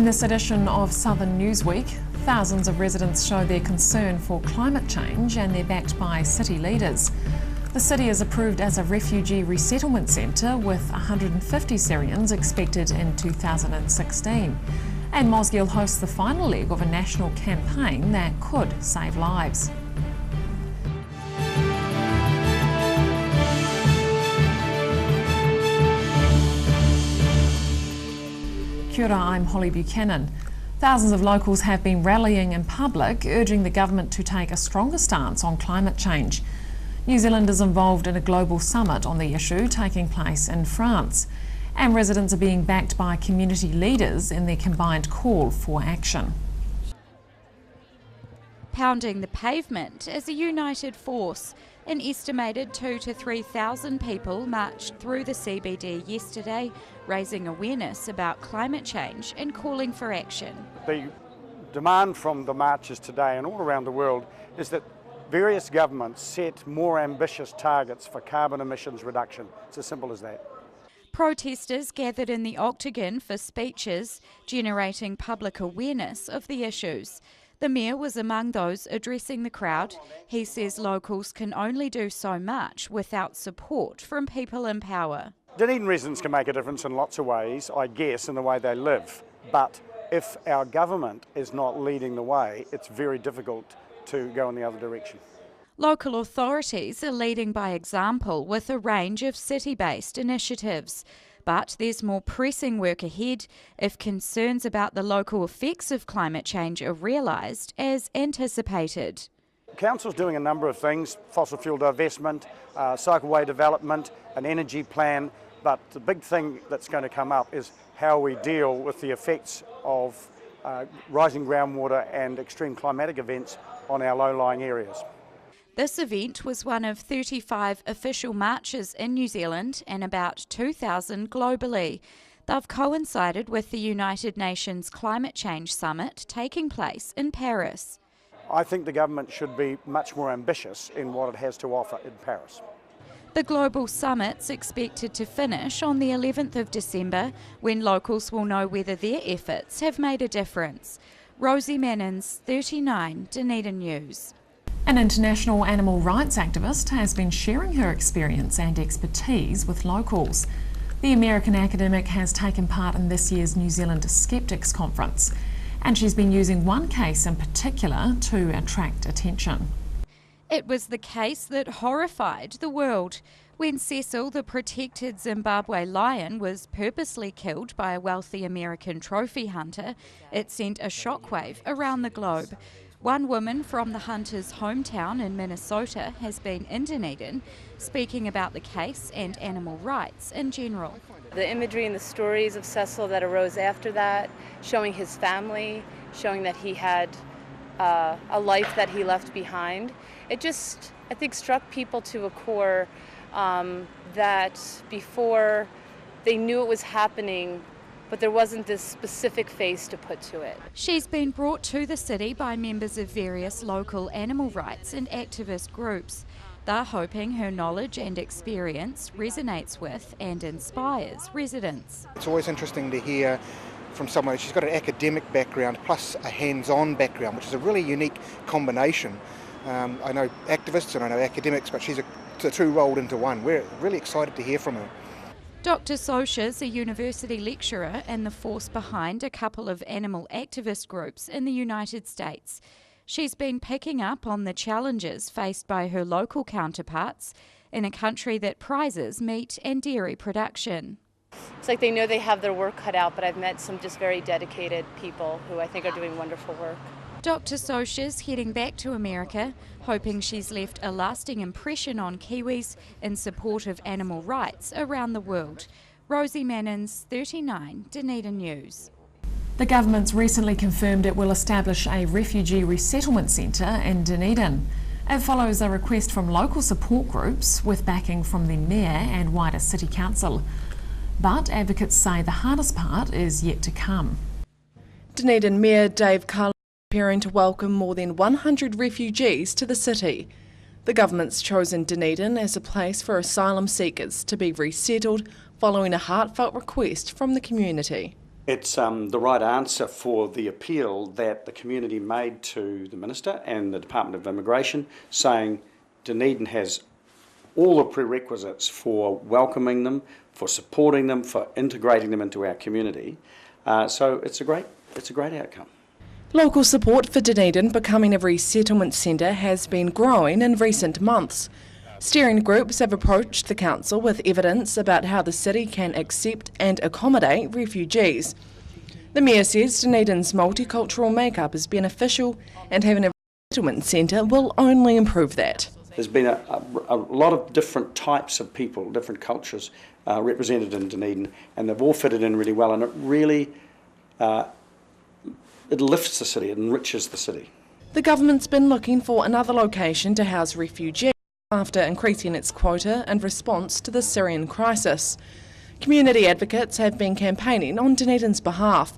In this edition of Southern Newsweek, thousands of residents show their concern for climate change and they're backed by city leaders. The city is approved as a refugee resettlement centre with 150 Syrians expected in 2016. And Mosgiel hosts the final leg of a national campaign that could save lives. Kia ora, I'm Holly Buchanan. Thousands of locals have been rallying in public, urging the government to take a stronger stance on climate change. New Zealand is involved in a global summit on the issue taking place in France, and residents are being backed by community leaders in their combined call for action. Pounding the pavement as a united force, an estimated 2,000 to 3,000 people marched through the CBD yesterday, raising awareness about climate change and calling for action. The demand from the marches today and all around the world is that various governments set more ambitious targets for carbon emissions reduction. It's as simple as that. Protesters gathered in the Octagon for speeches, generating public awareness of the issues. The Mayor was among those addressing the crowd. He says locals can only do so much without support from people in power. Dunedin residents can make a difference in lots of ways, I guess, in the way they live. But if our government is not leading the way, it's very difficult to go in the other direction. Local authorities are leading by example with a range of city-based initiatives. But there's more pressing work ahead if concerns about the local effects of climate change are realised as anticipated. Council's doing a number of things: fossil fuel divestment, cycleway development, an energy plan, but the big thing that's going to come up is how we deal with the effects of rising groundwater and extreme climatic events on our low-lying areas. This event was one of 35 official marches in New Zealand and about 2,000 globally. They've coincided with the United Nations Climate Change Summit taking place in Paris. I think the government should be much more ambitious in what it has to offer in Paris. The global summit's expected to finish on the 11th of December, when locals will know whether their efforts have made a difference. Rosie Mannins, 39, Dunedin News. An international animal rights activist has been sharing her experience and expertise with locals. The American academic has taken part in this year's New Zealand Skeptics Conference, and she's been using one case in particular to attract attention. It was the case that horrified the world. When Cecil, the protected Zimbabwe lion, was purposely killed by a wealthy American trophy hunter, it sent a shockwave around the globe. One woman from the hunter's hometown in Minnesota has been in Dunedin speaking about the case and animal rights in general. The imagery and the stories of Cecil that arose after that, showing his family, showing that he had a life that he left behind, it just, I think, struck people to a core that before they knew it was happening, but there wasn't this specific face to put to it. She's been brought to the city by members of various local animal rights and activist groups. They're hoping her knowledge and experience resonates with and inspires residents. It's always interesting to hear from someone. She's got an academic background plus a hands-on background, which is a really unique combination. I know activists and I know academics, but she's the two rolled into one. We're really excited to hear from her. Dr. Sosha's a university lecturer and the force behind a couple of animal activist groups in the United States. She's been picking up on the challenges faced by her local counterparts in a country that prizes meat and dairy production. It's like they know they have their work cut out, but I've met some just very dedicated people who I think are doing wonderful work. Dr. Sosha's heading back to America, hoping she's left a lasting impression on Kiwis in support of animal rights around the world. Rosie Mannins, 39, Dunedin News. The government's recently confirmed it will establish a refugee resettlement centre in Dunedin. It follows a request from local support groups with backing from the Mayor and wider City Council. But advocates say the hardest part is yet to come. Dunedin Mayor Dave Carl preparing to welcome more than 100 refugees to the city. The government's chosen Dunedin as a place for asylum seekers to be resettled following a heartfelt request from the community. It's the right answer for the appeal that the community made to the Minister and the Department of Immigration, saying Dunedin has all the prerequisites for welcoming them, for supporting them, for integrating them into our community. So it's a great outcome. Local support for Dunedin becoming a resettlement centre has been growing in recent months. Steering groups have approached the council with evidence about how the city can accept and accommodate refugees. The Mayor says Dunedin's multicultural makeup is beneficial and having a resettlement centre will only improve that. There's been a lot of different types of people, different cultures represented in Dunedin, and they've all fitted in really well, and it really it lifts the city, it enriches the city. The government's been looking for another location to house refugees after increasing its quota in response to the Syrian crisis. Community advocates have been campaigning on Dunedin's behalf.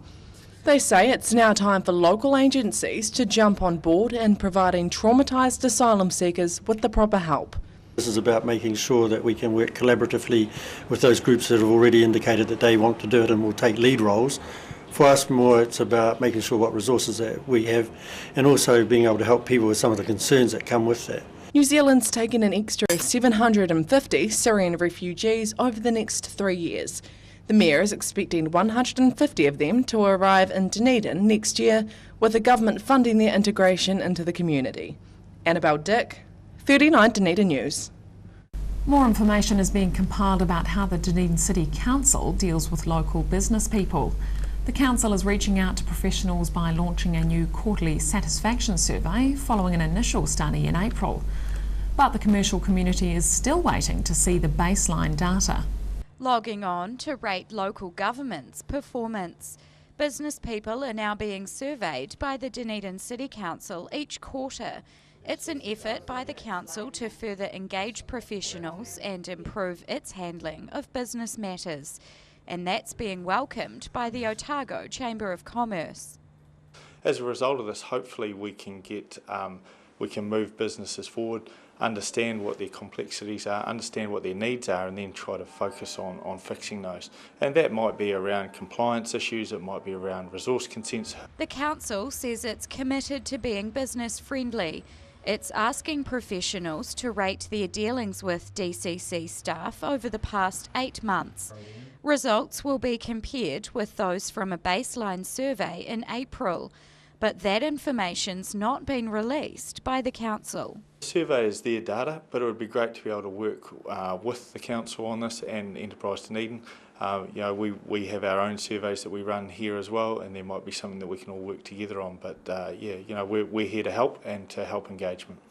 They say it's now time for local agencies to jump on board in providing traumatised asylum seekers with the proper help. This is about making sure that we can work collaboratively with those groups that have already indicated that they want to do it and will take lead roles. For us, more it's about making sure what resources that we have and also being able to help people with some of the concerns that come with that. New Zealand's taken an extra 750 Syrian refugees over the next 3 years. The Mayor is expecting 150 of them to arrive in Dunedin next year, with the government funding their integration into the community. Annabelle Dick, 39 Dunedin News. More information is being compiled about how the Dunedin City Council deals with local business people. The council is reaching out to professionals by launching a new quarterly satisfaction survey following an initial study in April. But the commercial community is still waiting to see the baseline data. Logging on to rate local government's performance. Business people are now being surveyed by the Dunedin City Council each quarter. It's an effort by the council to further engage professionals and improve its handling of business matters. And that's being welcomed by the Otago Chamber of Commerce. As a result of this, hopefully we can move businesses forward, understand what their complexities are, understand what their needs are, and then try to focus on fixing those. And that might be around compliance issues, it might be around resource consents. The council says it's committed to being business friendly. It's asking professionals to rate their dealings with DCC staff over the past 8 months. Results will be compared with those from a baseline survey in April, but that information's not been released by the council. The survey is their data, but it would be great to be able to work with the council on this and Enterprise Dunedin. We have our own surveys that we run here as well, and there might be something that we can all work together on. But we're here to help and to help engagement.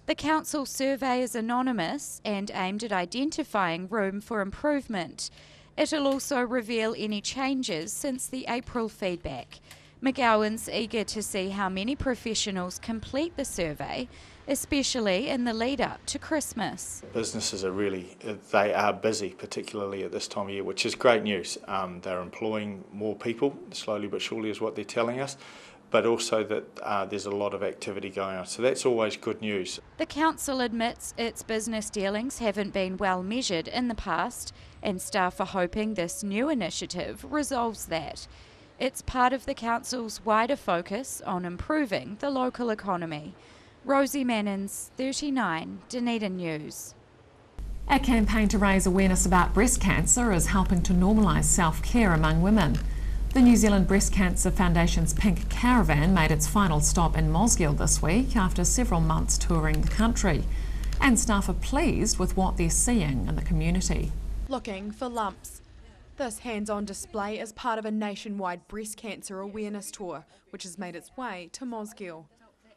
The council survey is anonymous and aimed at identifying room for improvement. It'll also reveal any changes since the April feedback. McGowan's eager to see how many professionals complete the survey, especially in the lead up to Christmas. Businesses they are busy, particularly at this time of year, which is great news. They're employing more people, slowly but surely is what they're telling us, but also that there's a lot of activity going on. So that's always good news. The council admits its business dealings haven't been well measured in the past, and staff are hoping this new initiative resolves that. It's part of the council's wider focus on improving the local economy. Rosie Mannins, 39 Dunedin News. A campaign to raise awareness about breast cancer is helping to normalise self-care among women. The New Zealand Breast Cancer Foundation's Pink Caravan made its final stop in Mosgiel this week after several months touring the country. And staff are pleased with what they're seeing in the community. Looking for lumps. This hands-on display is part of a nationwide breast cancer awareness tour, which has made its way to Mosgiel.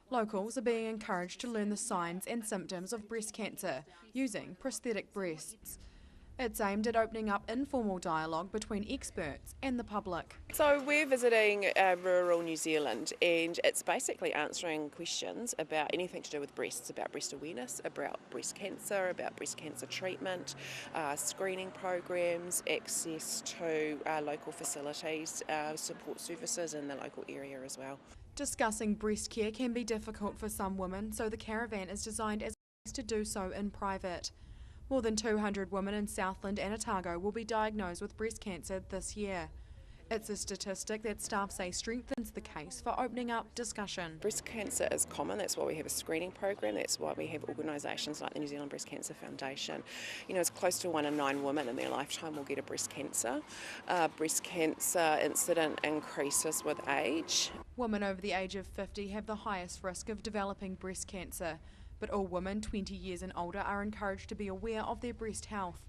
Locals are being encouraged to learn the signs and symptoms of breast cancer using prosthetic breasts. It's aimed at opening up informal dialogue between experts and the public. So we're visiting rural New Zealand, and it's basically answering questions about anything to do with breasts, about breast awareness, about breast cancer treatment, screening programs, access to local facilities, support services in the local area as well. Discussing breast care can be difficult for some women, so the caravan is designed as a place to do so in private. More than 200 women in Southland and Otago will be diagnosed with breast cancer this year. It's a statistic that staff say strengthens the case for opening up discussion. Breast cancer is common, that's why we have a screening program, that's why we have organisations like the New Zealand Breast Cancer Foundation. You know, it's close to 1 in 9 women in their lifetime will get a breast cancer. Breast cancer incident increases with age. Women over the age of 50 have the highest risk of developing breast cancer, but all women 20 years and older are encouraged to be aware of their breast health.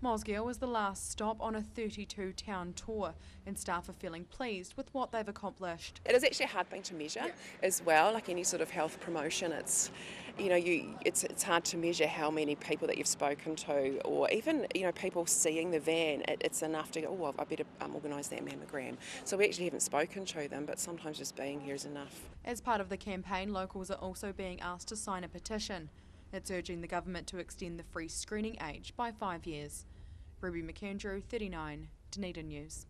Mosgiel was the last stop on a 32-town tour, and staff are feeling pleased with what they've accomplished. It is actually a hard thing to measure as well, like any sort of health promotion. It's, you know, it's hard to measure how many people that you've spoken to, or even, you know, people seeing the van. It's enough to go, oh, well, I better organise that mammogram. So we actually haven't spoken to them, but sometimes just being here is enough. As part of the campaign, locals are also being asked to sign a petition. It's urging the government to extend the free screening age by 5 years. Ruby McAndrew, 39, Dunedin News.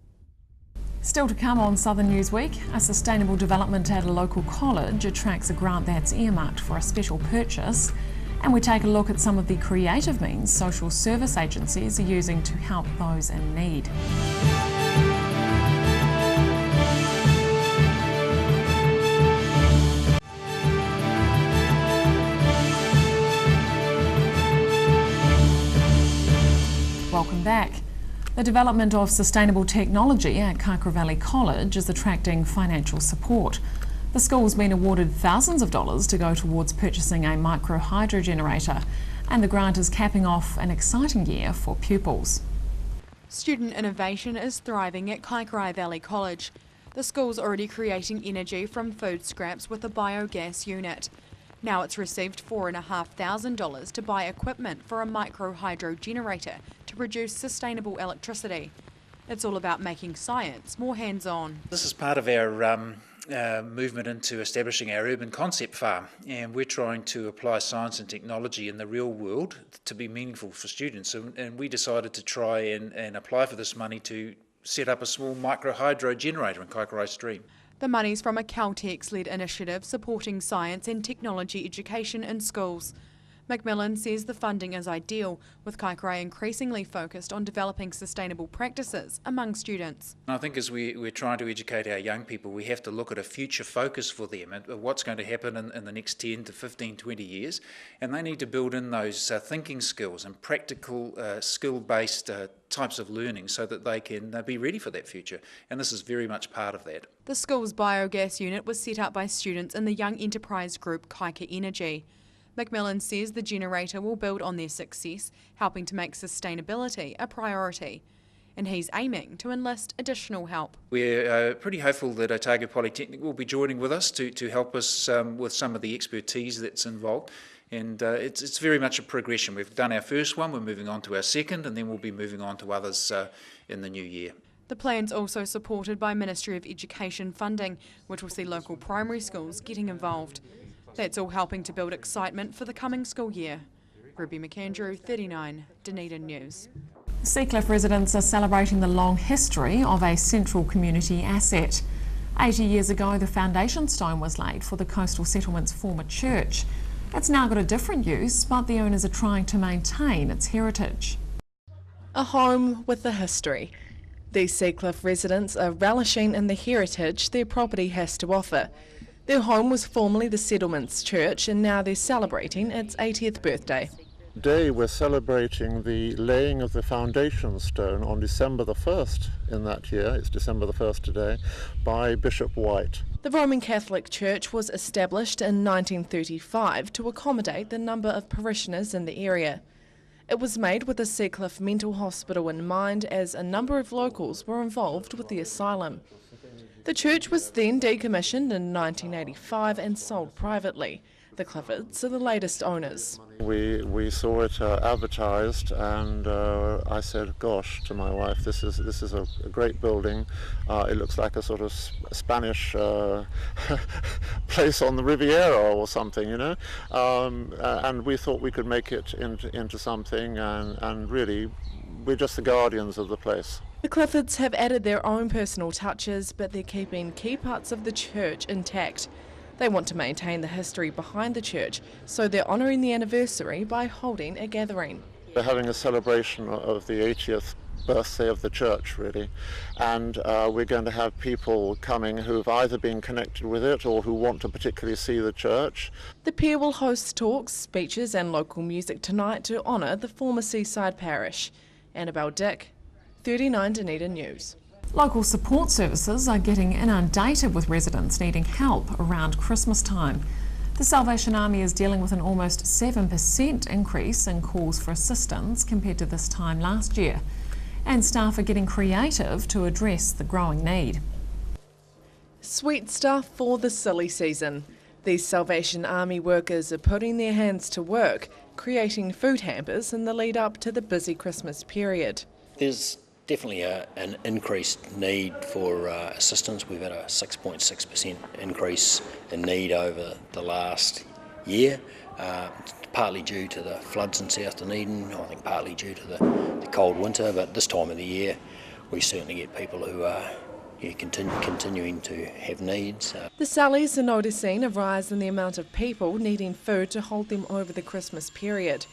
Still to come on Southern Newsweek, a sustainable development at a local college attracts a grant that's earmarked for a special purchase, and we take a look at some of the creative means social service agencies are using to help those in need. Welcome back. The development of sustainable technology at Kaikoura Valley College is attracting financial support. The school's been awarded thousands of dollars to go towards purchasing a micro-hydro generator, and the grant is capping off an exciting year for pupils. Student innovation is thriving at Kaikoura Valley College. The school's already creating energy from food scraps with a biogas unit. Now it's received $4,500 to buy equipment for a micro-hydro generator to produce sustainable electricity. It's all about making science more hands-on. This is part of our movement into establishing our urban concept farm, and we're trying to apply science and technology in the real world to be meaningful for students, and we decided to try and apply for this money to set up a small micro-hydro generator in Kaikoura Stream. The money's from a Caltex-led initiative supporting science and technology education in schools. McMillan says the funding is ideal, with Kaikoura increasingly focused on developing sustainable practices among students. I think as we're trying to educate our young people, we have to look at a future focus for them and what's going to happen in the next 10 to 15, 20 years. And they need to build in those thinking skills and practical skill-based types of learning so that they can be ready for that future. And this is very much part of that. The school's biogas unit was set up by students in the young enterprise group Kaika Energy. McMillan says the generator will build on their success, helping to make sustainability a priority. And he's aiming to enlist additional help. We're pretty hopeful that Otago Polytechnic will be joining with us to help us with some of the expertise that's involved. And it's very much a progression. We've done our first one, we're moving on to our second, and then we'll be moving on to others in the new year. The plan's also supported by Ministry of Education funding, which will see local primary schools getting involved. That's all helping to build excitement for the coming school year. Ruby McAndrew, 39, Dunedin News. Seacliff residents are celebrating the long history of a central community asset. 80 years ago, the foundation stone was laid for the coastal settlement's former church. It's now got a different use, but the owners are trying to maintain its heritage. A home with a history. These Seacliff residents are relishing in the heritage their property has to offer. Their home was formerly the settlement's church, and now they're celebrating its 80th birthday. Today we're celebrating the laying of the foundation stone on December the 1st in that year, it's December the 1st today, by Bishop White. The Roman Catholic Church was established in 1935 to accommodate the number of parishioners in the area. It was made with the Seacliff Mental Hospital in mind, as a number of locals were involved with the asylum. The church was then decommissioned in 1985 and sold privately. The Cliffords are the latest owners. We saw it advertised, and I said, gosh, to my wife, this is a great building. It looks like a sort of Spanish place on the Riviera or something, you know. And we thought we could make it into something, and really, we're just the guardians of the place. The Cliffords have added their own personal touches, but they're keeping key parts of the church intact. They want to maintain the history behind the church, so they're honouring the anniversary by holding a gathering. We're having a celebration of the 80th birthday of the church, really. And we're going to have people coming who've either been connected with it or who want to particularly see the church. The pair will host talks, speeches and local music tonight to honour the former seaside parish. Annabelle Dick, 39 Dunedin News. Local support services are getting inundated with residents needing help around Christmas time. The Salvation Army is dealing with an almost 7% increase in calls for assistance compared to this time last year, and staff are getting creative to address the growing need. Sweet stuff for the silly season. These Salvation Army workers are putting their hands to work, creating food hampers in the lead up to the busy Christmas period. There's definitely an increased need for assistance. We've had a 6.6% increase in need over the last year, partly due to the floods in South Dunedin, I think partly due to the cold winter, but this time of the year we certainly get people who are continuing to have needs. The Sallies are noticing a rise in the amount of people needing food to hold them over the Christmas period.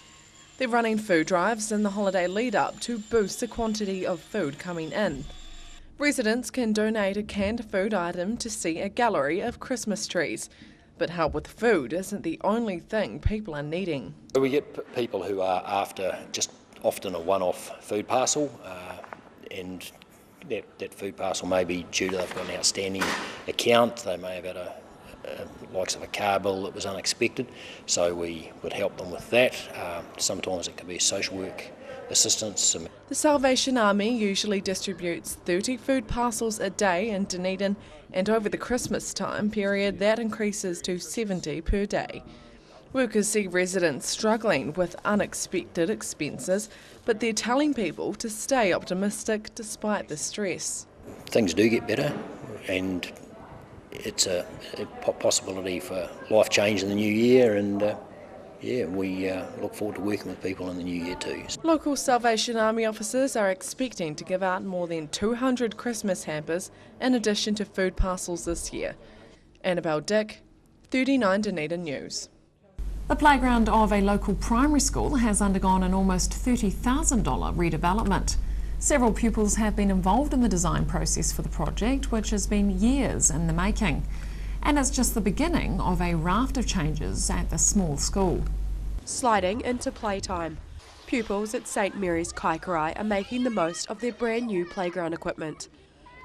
They're running food drives in the holiday lead-up to boost the quantity of food coming in. Residents can donate a canned food item to see a gallery of Christmas trees, but help with food isn't the only thing people are needing. We get people who are after just often a one-off food parcel, and that food parcel may be due to they've got an outstanding account, they may have had a likes of a car bill that was unexpected, so we would help them with that. Sometimes it could be social work assistance. The Salvation Army usually distributes 30 food parcels a day in Dunedin, and over the Christmas time period that increases to 70 per day. Workers see residents struggling with unexpected expenses, but they're telling people to stay optimistic despite the stress. Things do get better, and it's a possibility for life change in the new year, and we look forward to working with people in the new year too. Local Salvation Army officers are expecting to give out more than 200 Christmas hampers in addition to food parcels this year. Annabelle Dick, 39 Dunedin News. The playground of a local primary school has undergone an almost $30,000 redevelopment. Several pupils have been involved in the design process for the project, which has been years in the making. And it's just the beginning of a raft of changes at the small school. Sliding into playtime. Pupils at St Mary's Kaikarai are making the most of their brand new playground equipment.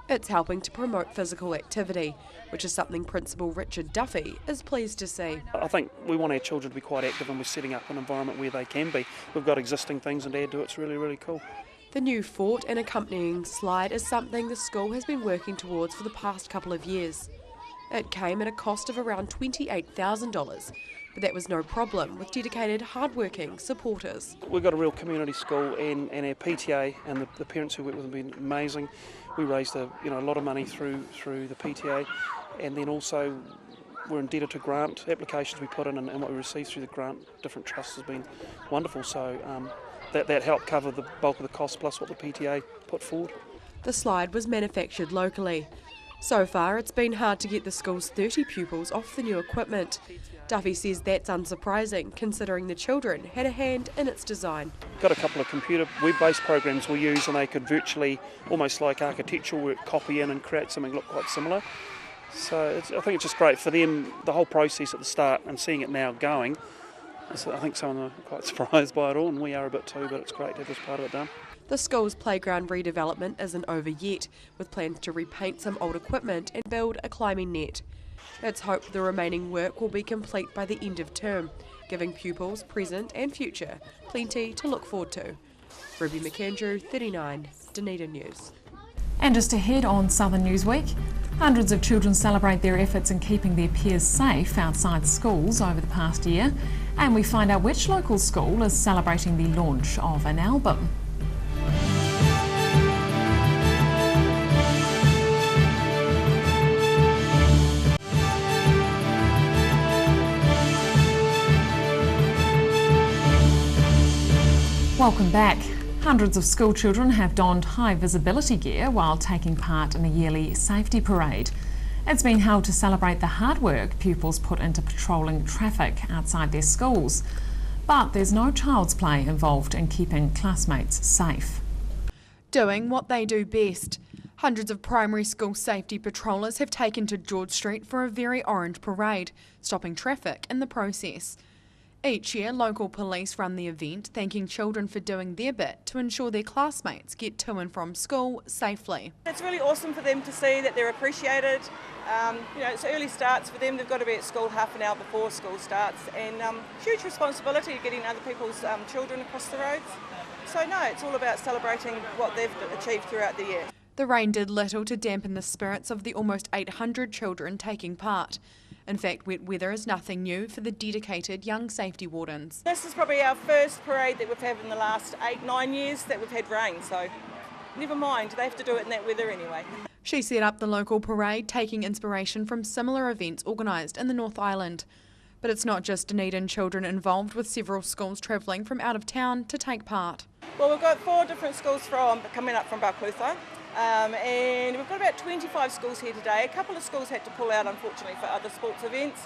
It's helping to promote physical activity, which is something Principal Richard Duffy is pleased to see. I think we want our children to be quite active, and we're setting up an environment where they can be. We've got existing things and to add to it's really, really cool. The new fort and accompanying slide is something the school has been working towards for the past couple of years. It came at a cost of around $28,000, but that was no problem with dedicated, hard-working supporters. We've got a real community school, and our PTA and the parents who work with them have been amazing. We raised a lot of money through the PTA, and then also we're indebted to grant applications we put in, and what we received through the grant different trusts has been wonderful. So that helped cover the bulk of the cost plus what the PTA put forward. The slide was manufactured locally. So far, it's been hard to get the school's 30 pupils off the new equipment. Duffy says that's unsurprising, considering the children had a hand in its design. Got a couple of computer web-based programs we use, and they could virtually, almost like architectural work, copy in and create something look quite similar. So I think it's just great for them, the whole process at the start, and seeing it now going. I think some of them are quite surprised by it all, and we are a bit too, but it's great to have this part of it done. The school's playground redevelopment isn't over yet, with plans to repaint some old equipment and build a climbing net. It's hoped the remaining work will be complete by the end of term, giving pupils, present and future, plenty to look forward to. Ruby McAndrew, 39, Dunedin News. And just ahead on Southern Newsweek, hundreds of children celebrate their efforts in keeping their peers safe outside schools over the past year, and we find out which local school is celebrating the launch of an album. Welcome back. Hundreds of school children have donned high visibility gear while taking part in a yearly safety parade. It's been held to celebrate the hard work pupils put into patrolling traffic outside their schools. But there's no child's play involved in keeping classmates safe. doing what they do best. Hundreds of primary school safety patrollers have taken to George Street for a very orange parade, stopping traffic in the process. Each year, local police run the event, thanking children for doing their bit to ensure their classmates get to and from school safely. It's really awesome for them to see that they're appreciated. It's early starts for them. They've got to be at school half an hour before school starts, and huge responsibility getting other people's children across the roads. So no, it's all about celebrating what they've achieved throughout the year. The rain did little to dampen the spirits of the almost 800 children taking part. In fact, wet weather is nothing new for the dedicated young safety wardens. This is probably our first parade that we've had in the last 8-9 years that we've had rain, so never mind, they have to do it in that weather anyway. She set up the local parade, taking inspiration from similar events organised in the North Island. But it's not just Dunedin children involved, with several schools travelling from out of town to take part. Well, we've got 4 different schools coming up from Balclutha. And we've got about 25 schools here today. A couple of schools had to pull out, unfortunately, for other sports events.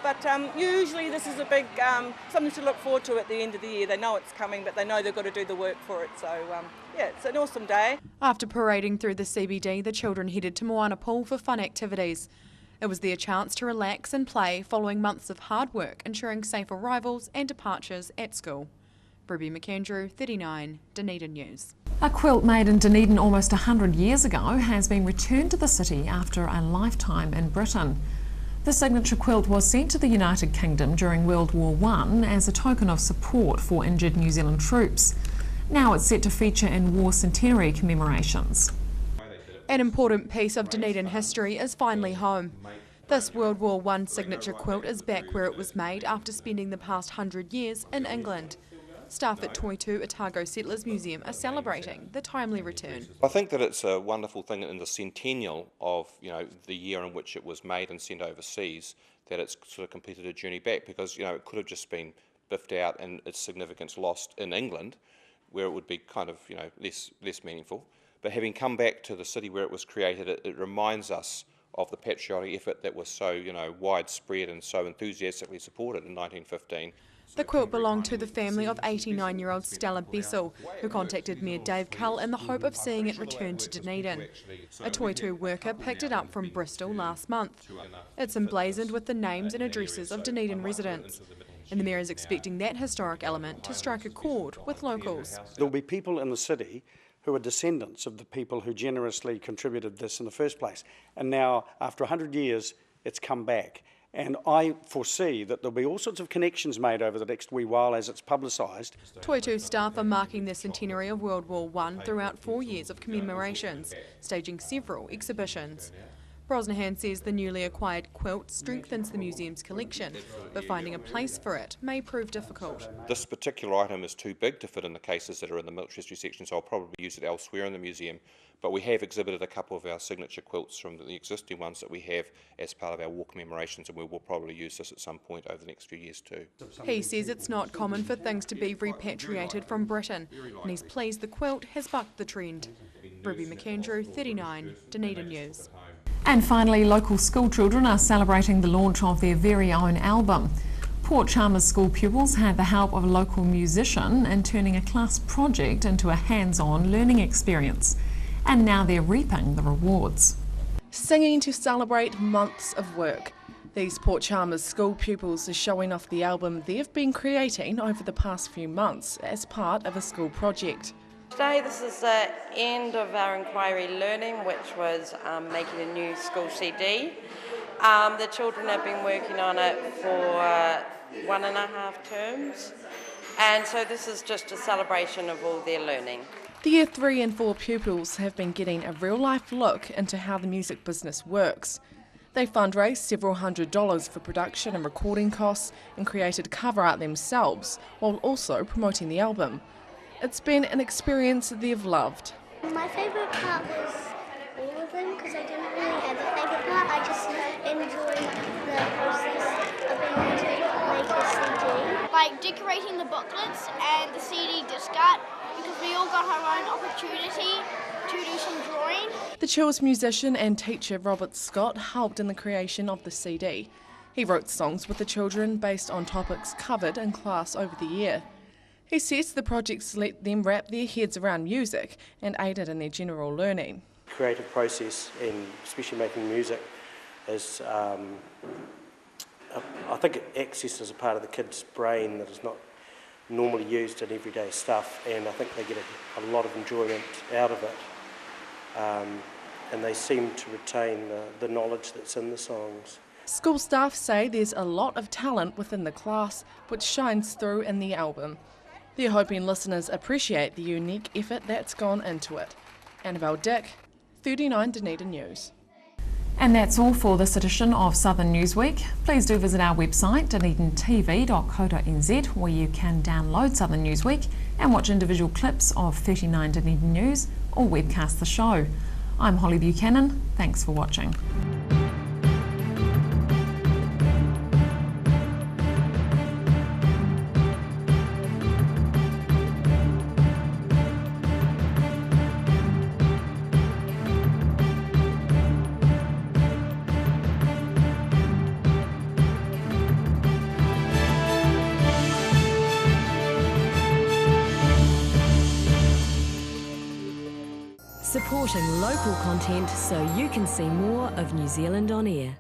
But usually this is a big something to look forward to at the end of the year. They know it's coming, but they know they've got to do the work for it. So, it's an awesome day. After parading through the CBD, the children headed to Moana Pool for fun activities. It was their chance to relax and play following months of hard work, ensuring safe arrivals and departures at school. Ruby McAndrew, 39, Dunedin News. A quilt made in Dunedin almost 100 years ago has been returned to the city after a lifetime in Britain. The signature quilt was sent to the United Kingdom during World War I as a token of support for injured New Zealand troops. Now it's set to feature in war centenary commemorations. An important piece of Dunedin history is finally home. This World War I signature quilt is back where it was made after spending the past 100 years in England. Staff at Toitū Otago Settlers Museum are celebrating the timely return. I think that it's a wonderful thing in the centennial of the year in which it was made and sent overseas, that it's sort of completed a journey back, because it could have just been biffed out and its significance lost in England, where it would be kind of less meaningful. But having come back to the city where it was created, it reminds us of the patriotic effort that was so widespread and so enthusiastically supported in 1915. The quilt belonged to the family of 89-year-old Stella Bessel, who contacted Mayor Dave Cull in the hope of seeing it return to Dunedin. A Toitū worker picked it up from Bristol last month. It's emblazoned with the names and addresses of Dunedin residents, and the Mayor is expecting that historic element to strike a chord with locals. There'll be people in the city who are descendants of the people who generously contributed this in the first place. And now, after 100 years, it's come back. And I foresee that there'll be all sorts of connections made over the next wee while as it's publicised. Toitū staff are marking the centenary of World War I throughout 4 years of commemorations, staging several exhibitions. Brosnahan says the newly acquired quilt strengthens the museum's collection, but finding a place for it may prove difficult. This particular item is too big to fit in the cases that are in the military history section, so I'll probably use it elsewhere in the museum. But we have exhibited a couple of our signature quilts from the existing ones that we have as part of our war commemorations, and we will probably use this at some point over the next few years too. He says it's not common for things to be repatriated from Britain, and he's pleased the quilt has bucked the trend. Ruby McAndrew, 39, Dunedin News. And finally, local school children are celebrating the launch of their very own album. Port Chalmers school pupils had the help of a local musician in turning a class project into a hands-on learning experience. And now they're reaping the rewards. Singing to celebrate months of work. These Port Chalmers school pupils are showing off the album they've been creating over the past few months as part of a school project. Today this is the end of our inquiry learning, which was making a new school CD. The children have been working on it for 1.5 terms, and so this is just a celebration of all their learning. The Year 3 and 4 pupils have been getting a real-life look into how the music business works. They fundraised several $100s for production and recording costs and created cover art themselves, while also promoting the album. It's been an experience they've loved. My favourite part was all of them, because I didn't really have a favourite part. I just enjoyed the process of being able to make a CD. Like decorating the booklets and the CD disc art, because we all got our own opportunity to do some drawing. The Chills musician and teacher Robert Scott helped in the creation of the CD. He wrote songs with the children based on topics covered in class over the year. He says the projects let them wrap their heads around music and aided in their general learning. Creative process, and especially making music, is I think it accesses a part of the kid's brain that is not normally used in everyday stuff, and I think they get a lot of enjoyment out of it, and they seem to retain the knowledge that's in the songs. School staff say there's a lot of talent within the class, which shines through in the album. They're hoping listeners appreciate the unique effort that's gone into it. Annabelle Dick, 39 Dunedin News. And that's all for this edition of Southern Newsweek. Please do visit our website, dunedintv.co.nz, where you can download Southern Newsweek and watch individual clips of 39 Dunedin News or webcast the show. I'm Holly Buchanan. Thanks for watching. Supporting local content so you can see more of New Zealand on air.